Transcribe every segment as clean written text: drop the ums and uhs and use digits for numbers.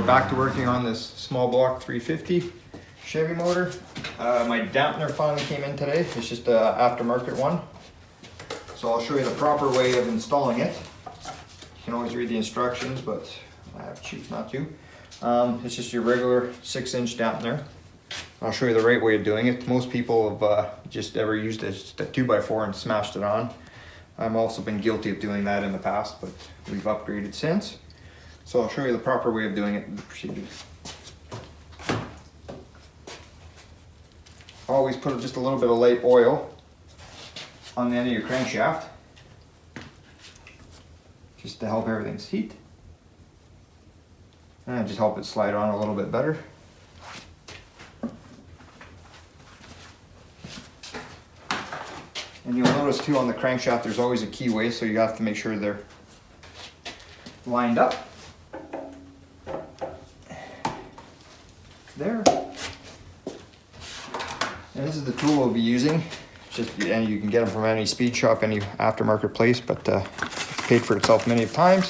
we're back to working on this small block 350 Chevy motor. My dampener finally came in today. It's just an aftermarket one. So I'll show you the proper way of installing it. You can always read the instructions, but I choose not to. It's just your regular 6-inch dampener. I'll show you the right way of doing it. Most people have just ever used a 2x4 and smashed it on. I've also been guilty of doing that in the past, but we've upgraded since. So I'll show you the proper way of doing it and the procedure. Always put just a little bit of light oil on the end of your crankshaft, just to help everything heat. And just help it slide on a little bit better. And you'll notice too on the crankshaft there's always a keyway, so you have to make sure they're lined up. There. And this is the tool we'll be using. And you can get them from any speed shop, any aftermarket place, but it's paid for itself many times.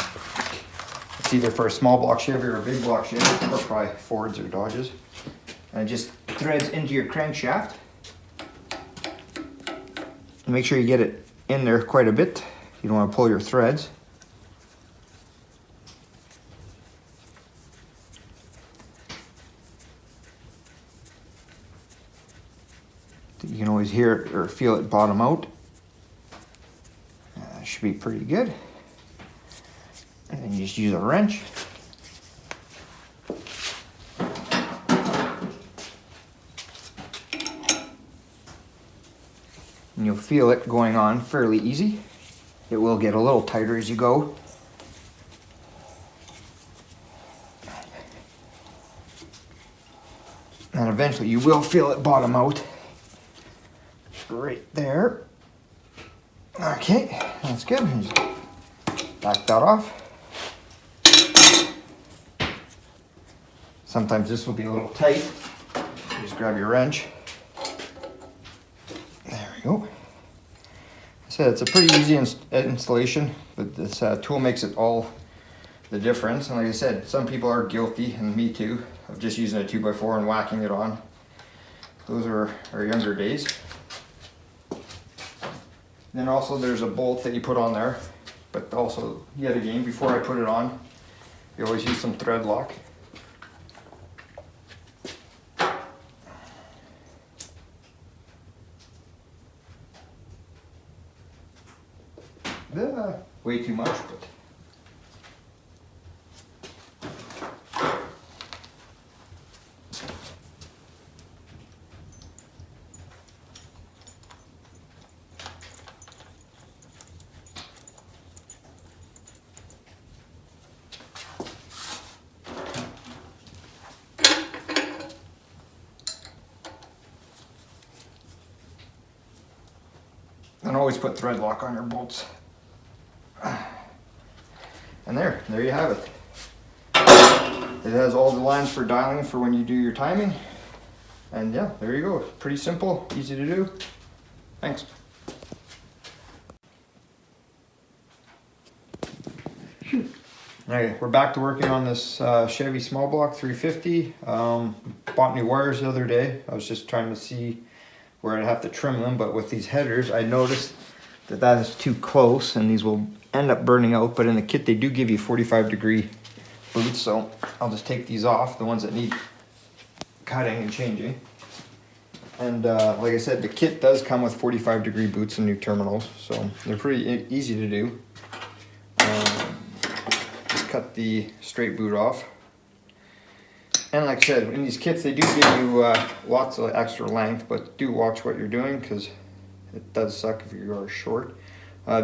It's either for a small block Chevy or a big block Chevy, or probably Fords or Dodges. And it just threads into your crankshaft. And make sure you get it in there quite a bit. You don't want to pull your threads. You can always hear it or feel it bottom out. Should be pretty good. And then you just use a wrench. And you'll feel it going on fairly easy. It will get a little tighter as you go. And eventually you will feel it bottom out. Right there. Okay, that's good. Just back that off. Sometimes this will be a little tight. Just grab your wrench. There we go. I said it's a pretty easy installation, but this tool makes it all the difference. And like I said, some people are guilty, and me too, of just using a 2x4 and whacking it on. Those are our younger days. Then also there's a bolt that you put on there, but also yet again, before I put it on, you always use some thread lock. Way too much, but and always put thread lock on your bolts. And there you have it. It has all the lines for dialing for when you do your timing. And yeah, there you go. Pretty simple, easy to do. Thanks. Okay, we're back to working on this Chevy small block 350. Bought new wires the other day. I was just trying to see where I'd have to trim them, but with these headers, I noticed that is too close, and these will end up burning out. But in the kit, they do give you 45-degree boots, so I'll just take these off, the ones that need cutting and changing. And like I said, the kit does come with 45-degree boots and new terminals, so they're pretty easy to do. Just cut the straight boot off. And like I said, in these kits, they do give you lots of extra length, but do watch what you're doing, because it does suck if you are short.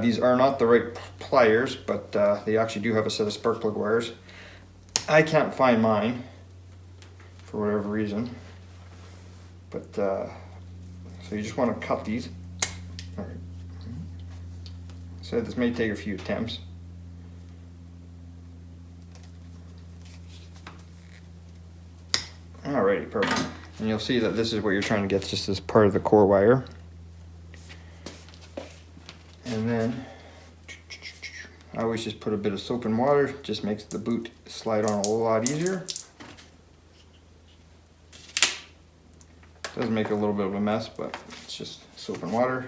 These are not the right pliers, but they actually do have a set of spark plug wires. I can't find mine for whatever reason, but so you just want to cut these. All right. So this may take a few attempts. Alrighty, perfect. And you'll see that this is what you're trying to get, just as part of the core wire. And then I always just put a bit of soap and water, just makes the boot slide on a lot easier. does make a little bit of a mess, but it's just soap and water.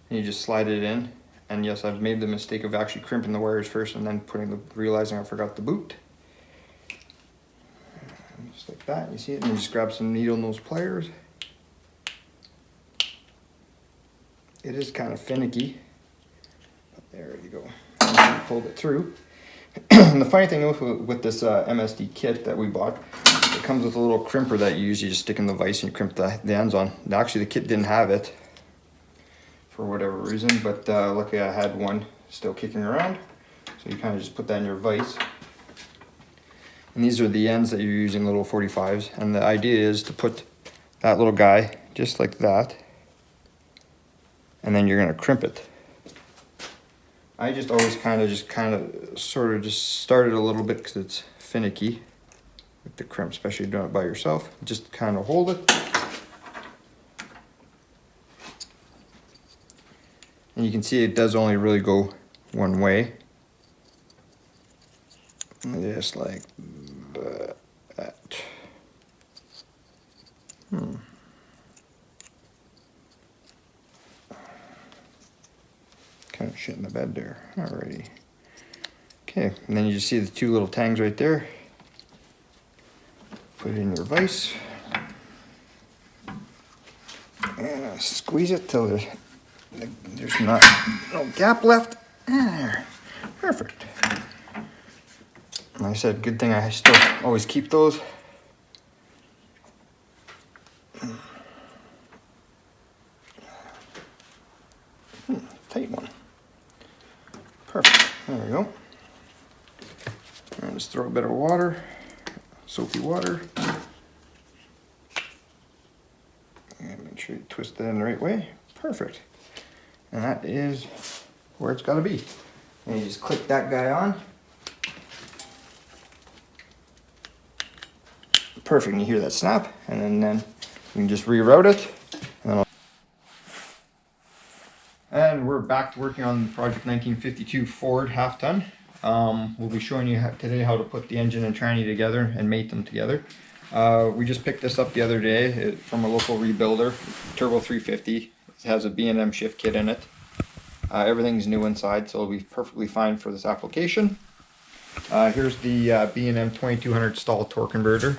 And you just slide it in. And yes, I've made the mistake of actually crimping the wires first and then realizing I forgot the boot. Just like that, you see it, and you just grab some needle nose pliers. It is kind of finicky, but there you go. And you pulled it through. And the funny thing with this MSD kit that we bought, it comes with a little crimper that you usually just stick in the vise and you crimp the ends on. Actually, the kit didn't have it for whatever reason, but luckily I had one still kicking around. So you kind of just put that in your vise. And these are the ends that you're using, little 45s. And the idea is to put that little guy just like that. And then you're gonna crimp it. I just always sort of start it a little bit because it's finicky with the crimp, especially doing it by yourself. Just kind of hold it. And you can see it does only really go one way. Just like that. Kind of shit in the bed there. Alrighty. Okay, and then you just see the two little tangs right there. Put it in your vise. And squeeze it till there's no gap left. There. Perfect. Like I said, good thing I still always keep those. Tight one. Perfect. There we go. And just throw a bit of water, soapy water. And make sure you twist that in the right way. Perfect. And that is where it's got to be. And you just click that guy on. Perfect. And you hear that snap, and then you can just reroute it. And we're back to working on Project 1952 Ford half-ton. We'll be showing you today how to put the engine and tranny together and mate them together. We just picked this up the other day from a local rebuilder, Turbo 350. It has a B&M shift kit in it. Everything's new inside, so it'll be perfectly fine for this application. Here's the B&M 2200 stall torque converter.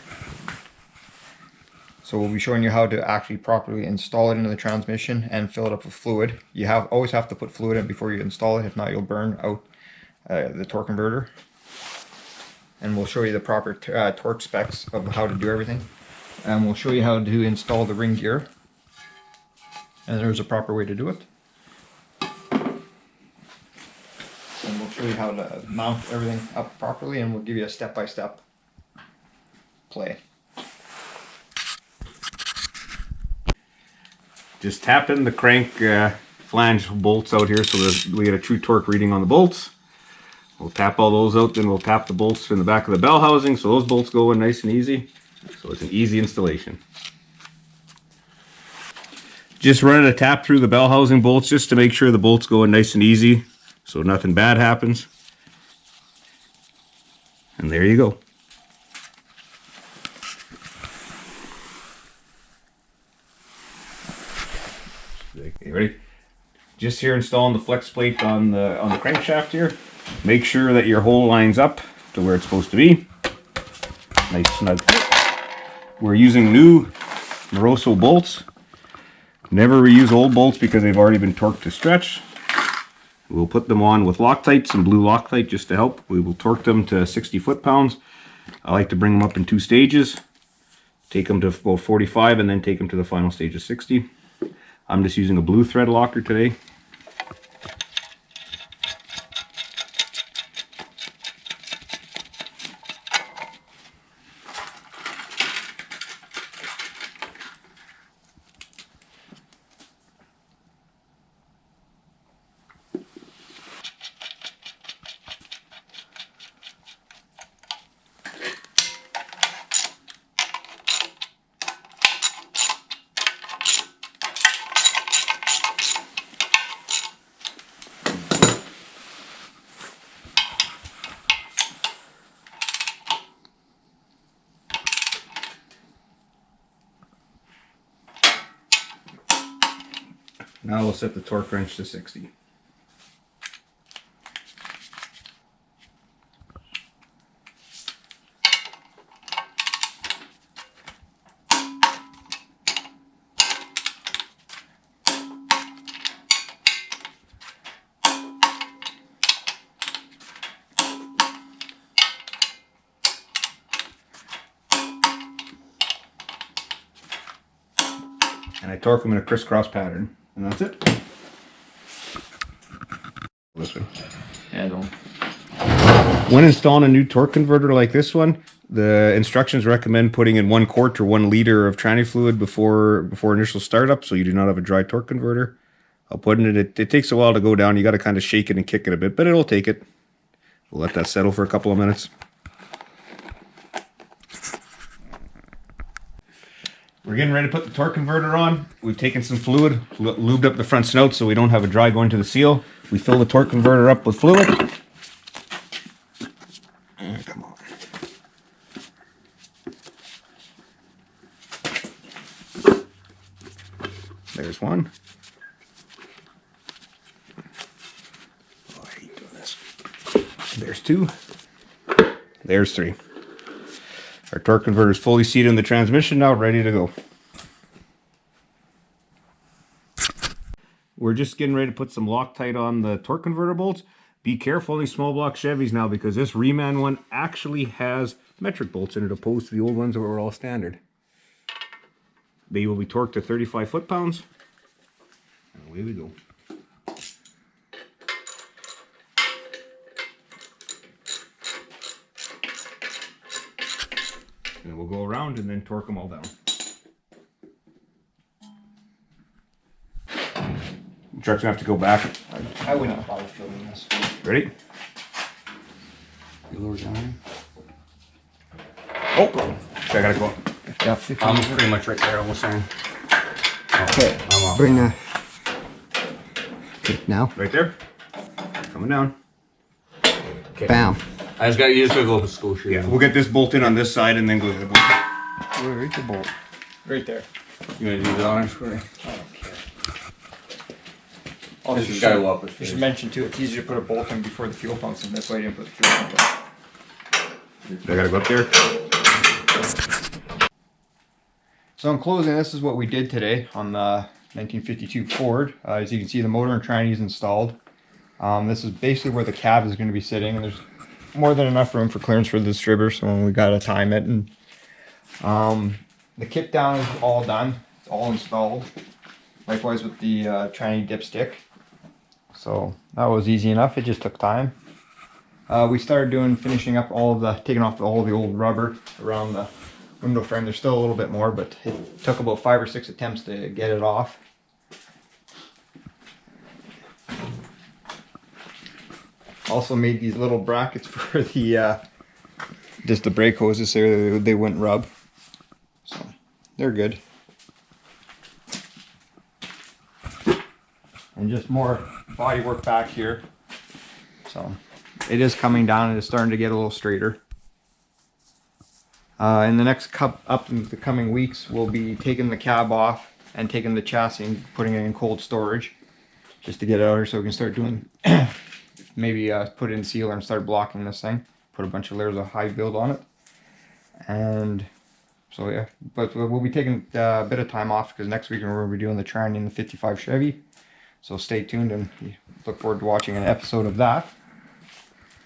So we'll be showing you how to actually properly install it into the transmission and fill it up with fluid. You always have to put fluid in before you install it, if not you'll burn out the torque converter. And we'll show you the proper torque specs of how to do everything. And we'll show you how to install the ring gear. And there's a proper way to do it. And we'll show you how to mount everything up properly, and we'll give you a step-by-step play. Just tapping the crank flange bolts out here so that we get a true torque reading on the bolts. We'll tap all those out, then we'll tap the bolts in the back of the bell housing so those bolts go in nice and easy. So it's an easy installation. Just running a tap through the bell housing bolts just to make sure the bolts go in nice and easy so nothing bad happens. And there you go. Okay, ready? Just here installing the flex plate on the crankshaft here. Make sure that your hole lines up to where it's supposed to be. Nice snug fit. We're using new Moroso bolts. Never reuse old bolts because they've already been torqued to stretch. We'll put them on with Loctite, some blue Loctite just to help. We will torque them to 60 foot-pounds. I like to bring them up in 2 stages. Take them to about 45 and then take them to the final stage of 60. I'm just using a blue thread locker today. Now we'll set the torque wrench to 60. And I torque them in a crisscross pattern, and that's it. This way. Yeah, don't. When installing a new torque converter like this one, the instructions recommend putting in 1 quart or 1 liter of tranny fluid before initial startup, so you do not have a dry torque converter. I'll put in it. It takes a while to go down. You got to kind of shake it and kick it a bit, but it'll take it. We'll let that settle for a couple of minutes. We're getting ready to put the torque converter on. We've taken some fluid, lubed up the front snout so we don't have a dry going to the seal. We fill the torque converter up with fluid. Come on. There's one. Oh, I hate doing this. There's 2. There's 3. Our torque converter is fully seated in the transmission now, ready to go. We're just getting ready to put some Loctite on the torque converter bolts. Be careful on these small block Chevys now, because this Reman one actually has metric bolts in it, opposed to the old ones that were all standard. They will be torqued to 35 foot-pounds. And away we go. And we'll go around and then torque them all down. The truck's gonna have to go back. I wouldn't bother filming this. Ready? You lower down. Oh, okay, I gotta go. Yeah, I'm pretty much right there, almost saying. okay. I'm off. Bring the. Okay, now. Right there. Coming down. Okay. Bam. I just got you. Just gotta go with the school shoe. Yeah, we'll get this bolt in on this side and then go to the bolt. Where's the bolt? Right there. You gonna do that on it for me? I don't care. Also, This guy will up his you face. should mention too, it's easier to put a bolt in before the fuel pumps in. That's why I didn't put the fuel pump in. I gotta go up there. So in closing, this is what we did today on the 1952 Ford. As you can see, the motor and tranny is installed. This is basically where the cab is going to be sitting, and there's more than enough room for clearance for the distributor, so we got to time it. And the kit down is all done. It's all installed. Likewise with the tranny dipstick. So that was easy enough. It just took time. We started finishing up taking off all the old rubber around the window frame. There's still a little bit more, but it took about 5 or 6 attempts to get it off. Also made these little brackets for the just the brake hoses there. They wouldn't rub, so they're good. And just more body work back here. So it is coming down and it's starting to get a little straighter. In the next up in the coming weeks, we'll be taking the cab off and taking the chassis and putting it in cold storage, just to get it out here so we can start doing maybe put in sealer and start blocking this thing. Put a bunch of layers of high build on it, and so yeah. But we'll be taking a bit of time off because next week we're going to be doing the tranny in the 55 Chevy. So stay tuned and look forward to watching an episode of that.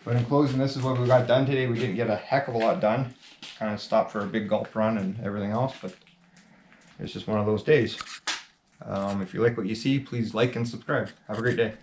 But in closing, this is what we got done today. We didn't get a heck of a lot done. Kind of stopped for a big golf run and everything else, but it's just one of those days. If you like what you see, please like and subscribe. Have a great day.